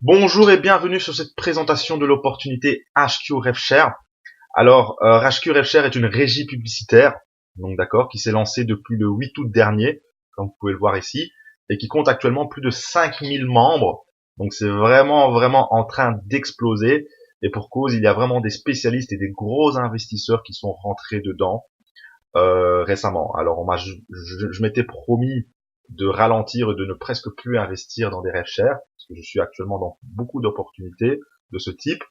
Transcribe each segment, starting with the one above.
Bonjour et bienvenue sur cette présentation de l'opportunité HQ RevShare. Alors, HQ RevShare est une régie publicitaire, donc d'accord, qui s'est lancée depuis le 8 août dernier, comme vous pouvez le voir ici, et qui compte actuellement plus de 5000 membres. Donc c'est vraiment en train d'exploser. Et pour cause, il y a vraiment des spécialistes et des gros investisseurs qui sont rentrés dedans récemment. Alors je m'étais promis de ralentir et de ne presque plus investir dans des rêves chers, parce que je suis actuellement dans beaucoup d'opportunités de ce type.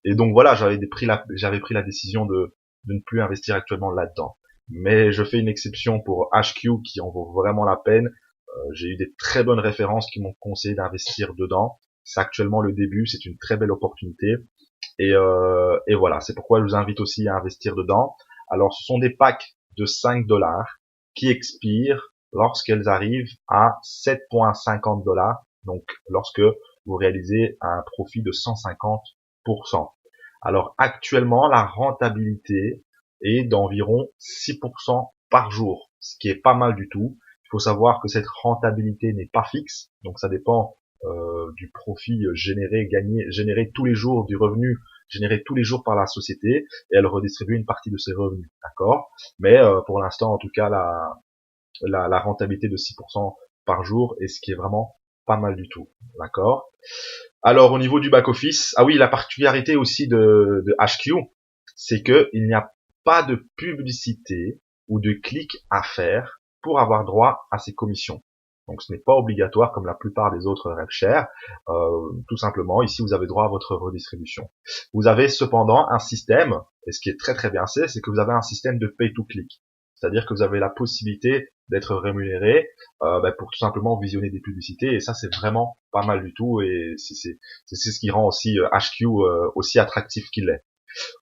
Et donc voilà, j'avais pris la décision de ne plus investir actuellement là-dedans. Mais je fais une exception pour HQ qui en vaut vraiment la peine. J'ai eu des très bonnes références qui m'ont conseillé d'investir dedans. C'est actuellement le début, c'est une très belle opportunité. Et voilà, c'est pourquoi je vous invite aussi à investir dedans. Alors, ce sont des packs de 5 dollars qui expirent lorsqu'elles arrivent à 7,50 dollars. Donc, lorsque vous réalisez un profit de 150%. Alors, actuellement, la rentabilité est d'environ 6% par jour, ce qui est pas mal du tout. Il faut savoir que cette rentabilité n'est pas fixe, donc ça dépend du profit généré tous les jours, du revenu généré tous les jours par la société, et elle redistribue une partie de ses revenus, d'accord. Mais pour l'instant, en tout cas, la rentabilité de 6% par jour est ce qui est vraiment pas mal du tout, d'accord. Alors au niveau du back office, ah oui, la particularité aussi de HQ, c'est que il n'y a pas de publicité ou de clic à faire pour avoir droit à ces commissions. Donc ce n'est pas obligatoire comme la plupart des autres RevShare. Tout simplement, ici vous avez droit à votre redistribution. Vous avez cependant un système, et ce qui est très bien, c'est que vous avez un système de pay to click. C'est-à-dire que vous avez la possibilité d'être rémunéré pour tout simplement visionner des publicités, et ça c'est vraiment pas mal du tout, et c'est ce qui rend aussi HQ aussi attractif qu'il est.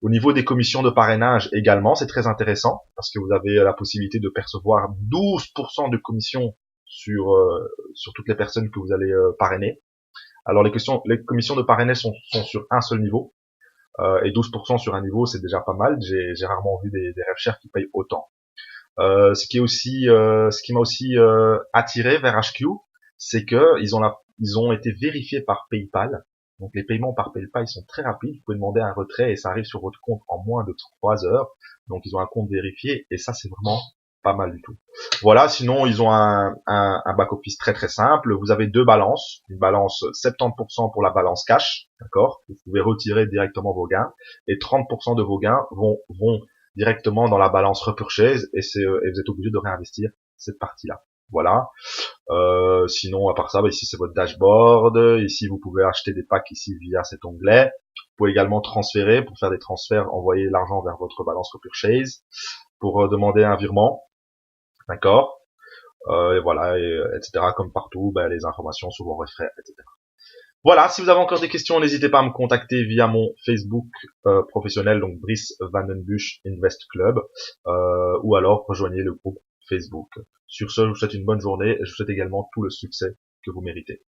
Au niveau des commissions de parrainage également, c'est très intéressant parce que vous avez la possibilité de percevoir 12% de commissions sur toutes les personnes que vous allez parrainer. Alors les commissions de parrainage sont sur un seul niveau, et 12% sur un niveau, c'est déjà pas mal. J'ai rarement vu des rêves chers qui payent autant. Ce qui m'a aussi attiré vers HQ, c'est que ils ont été vérifiés par PayPal. Donc les paiements par PayPal, ils sont très rapides. Vous pouvez demander un retrait et ça arrive sur votre compte en moins de 3 heures. Donc ils ont un compte vérifié et ça c'est vraiment pas mal du tout. Voilà, sinon ils ont un back-office très simple. Vous avez deux balances. Une balance 70% pour la balance cash, d'accord. Vous pouvez retirer directement vos gains et 30% de vos gains vont directement dans la balance repurchase et vous êtes obligé de réinvestir cette partie-là. Voilà. Sinon, à part ça, ici c'est votre dashboard. Ici, vous pouvez acheter des packs ici via cet onglet. Vous pouvez également transférer pour faire des transferts, envoyer l'argent vers votre balance repurchase pour demander un virement, d'accord. Et voilà, etc. Comme partout, les informations sur vos frais, etc. Voilà, si vous avez encore des questions, n'hésitez pas à me contacter via mon Facebook professionnel, donc Brice Vandenbusch Invest Club, ou alors rejoignez le groupe Facebook. Sur ce, je vous souhaite une bonne journée et je vous souhaite également tout le succès que vous méritez.